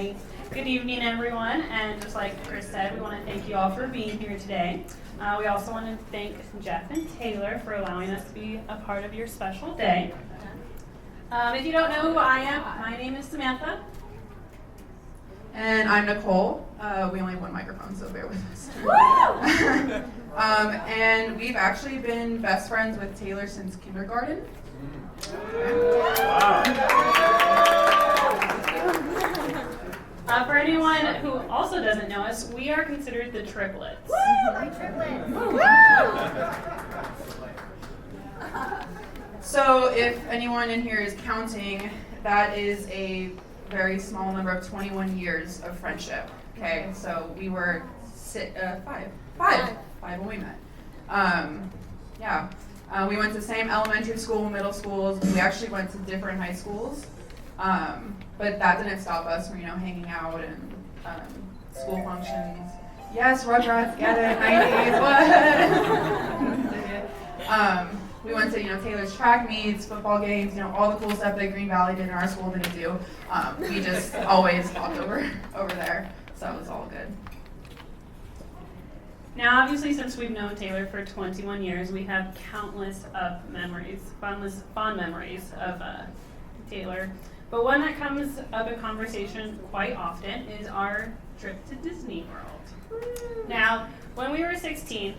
Alrighty. Good evening, everyone. And just like Chris said, we want to thank you all for being here today. We also want to thank Jeff and Taylor for allowing us to be a part of your special day. If you don't know who I am, my name is Samantha. And I'm Nicole. We only have one microphone, so bear with us. And we've actually been best friends with Taylor since kindergarten. For anyone who also doesn't know us, we are considered the triplets. Woo! My triplets! So if anyone in here is counting, that is a very small number of 21 years of friendship. Okay, so we were five when we met. We went to the same elementary school, middle schools. We actually went to different high schools, but that didn't stop us from hanging out and school functions. Yes, Rugrats, get it, 90s, what? We went to Taylor's track meets, football games, all the cool stuff that Green Valley did in our school didn't do. We just always walked over there, so it was all good. Now, obviously, since we've known Taylor for 21 years, we have countless of memories, fond memories of Taylor. But one that comes up in conversation quite often is our trip to Disney World. Now, when we were 16,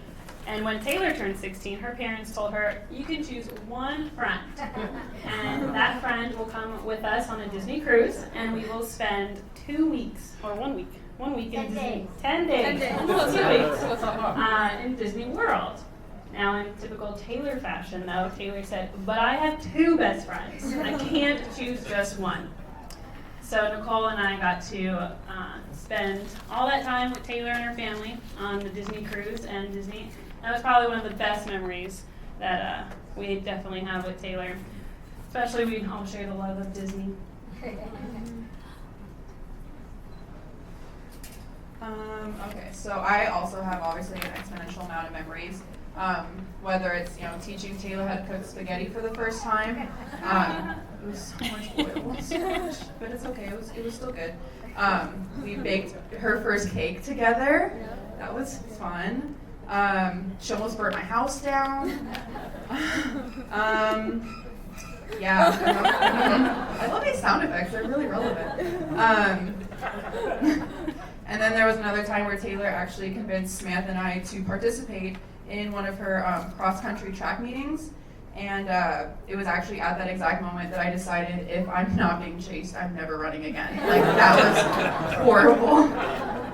and when Taylor turned 16, her parents told her, you can choose one friend. And that friend will come with us on a Disney cruise, and we will spend 2 weeks, or 1 week. 1 week in Disney. 10 days. 2 weeks in Disney World. Now, in typical Taylor fashion, though, Taylor said, but I have 2 best friends. I can't choose just one. So Nicole and I got to spend all that time with Taylor and her family on the Disney cruise and Disney. That was probably one of the best memories that we definitely have with Taylor. Especially we all share the love of Disney. Okay, so I also have obviously an exponential amount of memories. Whether it's teaching Taylor how to cook spaghetti for the first time. It was so much oil, so much, but it's okay. It was still good. We baked her first cake together. That was fun. She almost burnt my house down. I love these sound effects. They're really relevant. And then there was another time where Taylor actually convinced Samantha and I to participate in one of her cross-country track meetings. And it was actually at that exact moment that I decided if I'm not being chased, I'm never running again. Like, that was horrible.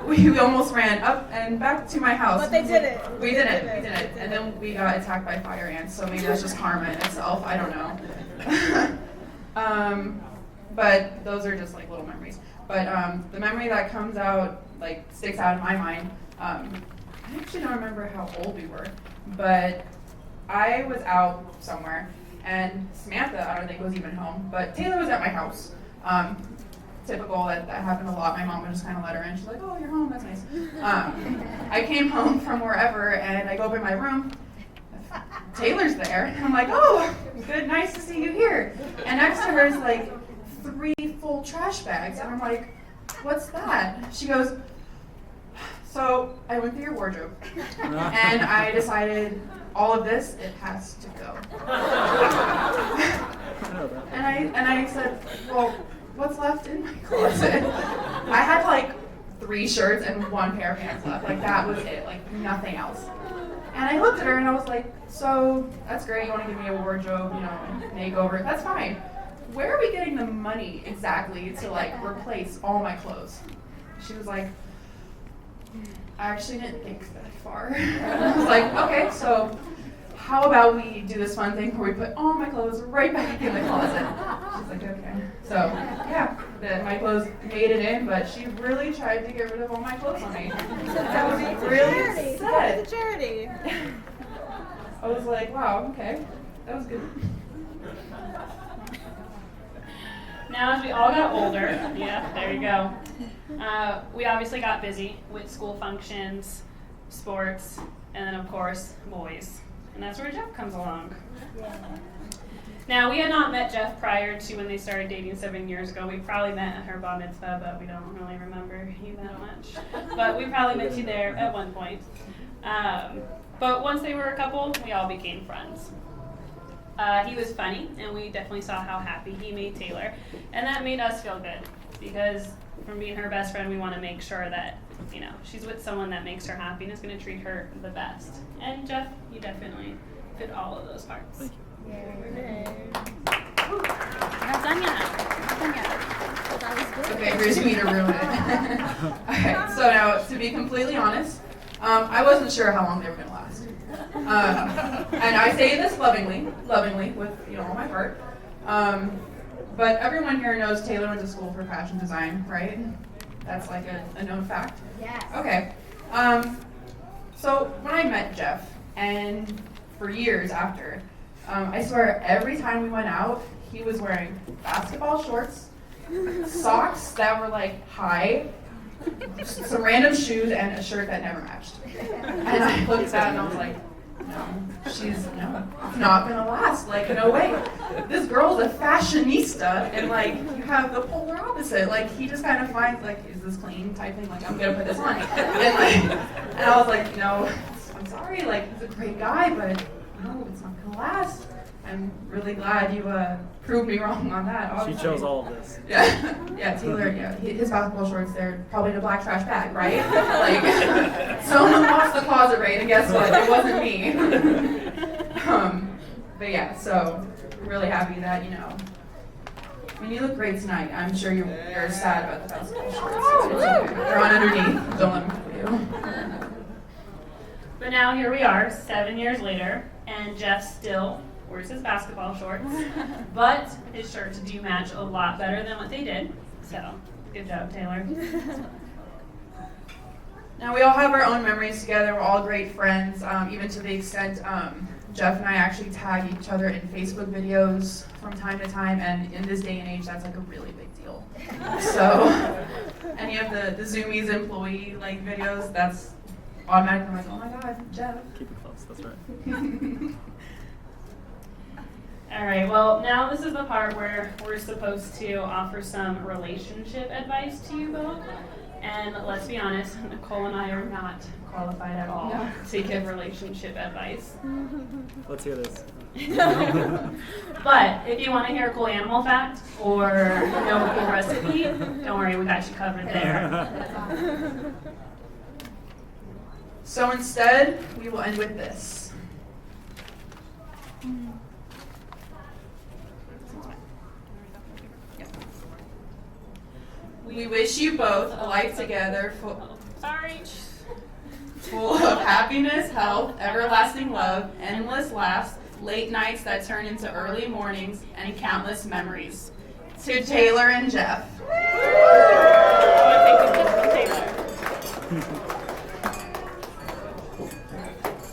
We almost ran up and back to my house. But they did it. We did it. And then we got attacked by fire ants, so maybe that's just karma in itself. I don't know. But those are just like little memories. But the memory that comes out, sticks out in my mind, I actually don't remember how old we were, but I was out somewhere, and Samantha, I don't think, was even home, but Taylor was at my house. Typical, that happened a lot. My mom would just kind of let her in. She's like, oh, you're home, that's nice. I came home from wherever, and I go up in my room. Taylor's there, and I'm like, oh, good, nice to see you here. And next to her is 3 full trash bags, and I'm like, what's that? She goes, so I went through your wardrobe, and I decided all of this, it has to go. and I said, well, what's left in my closet? I had 3 shirts and 1 pair of pants left. That was it, nothing else. And I looked at her and I was like, so that's great, you want to give me a wardrobe, makeover, that's fine. Where are we getting the money exactly to replace all my clothes? She was like, I actually didn't think that far. I was like, okay, so how about we do this fun thing where we put all my clothes right back in the closet? She's like, okay. So yeah, my clothes made it in, but she really tried to get rid of all my clothes on me. I was really upset. It's a charity. I was like, wow, okay, that was good. Now, as we all got older, yeah, there you go, we obviously got busy with school functions, sports, and then, of course, boys. And that's where Jeff comes along. Now, we had not met Jeff prior to when they started dating 7 years ago. We probably met at her bar mitzvah, but we don't really remember you that much. But we probably met you there at one point. But once they were a couple, we all became friends. He was funny, and we definitely saw how happy he made Taylor. And that made us feel good, because from being her best friend, we want to make sure that, you know, she's with someone that makes her happy and is going to treat her the best. And Jeff, you definitely fit all of those parts. Thank you. Not done yet. Not done yet. But that was good. Okay, here's me to ruin it. Okay, so now, to be completely honest, I wasn't sure how long they were going to last. And I say this lovingly, with, you know, all my heart. But everyone here knows Taylor went to school for fashion design, right? That's like a known fact. Yes. Okay. So when I met Jeff, and for years after, I swear every time we went out, he was wearing basketball shorts, socks that were like high, some random shoes, and a shirt that never matched. And I looked at that and I was like, it's not gonna last. Like, no way. This girl's a fashionista, and like, you have the polar opposite. Like, he just kind of finds like, is this clean type thing? Like, I'm gonna put this on. And I was like, no, I'm sorry. Like, he's a great guy, but no, it's not gonna last. I'm really glad you proved me wrong on that. She Obviously. chose all of this. Yeah, Taylor, his basketball shorts, they're probably in a black trash bag, right? Like, someone lost the closet, right? And guess what? It wasn't me. But yeah, so really happy that, you know, I mean, you look great tonight. I'm sure you're sad about the basketball shorts. It's okay. They're on underneath. Don't let them fool you. But now here we are, 7 years later, and Jeff still wears his basketball shorts, but his shirts do match a lot better than what they did. So, good job, Taylor. Now, we all have our own memories together. We're all great friends, even to the extent Jeff and I actually tag each other in Facebook videos from time to time, and in this day and age, that's like a really big deal. So, any of the Zoomies employee like videos, that's automatically like, oh my God, Jeff. Keep it close, that's right. All right, well, now this is the part where we're supposed to offer some relationship advice to you both. And let's be honest, Nicole and I are not qualified at all to give relationship advice. Let's hear this. But if you want to hear a cool animal fact or know a cool recipe, don't worry, we got you covered there. So instead, we will end with this. We wish you both a life together full of happiness, health, everlasting love, endless laughs, late nights that turn into early mornings, and countless memories. To Taylor and Jeff.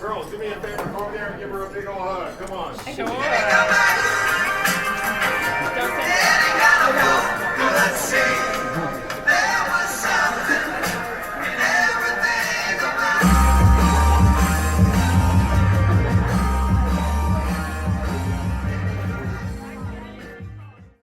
Girls, do me a favor. Go over there and give her a big old hug. Come on. Sure. Let's sing.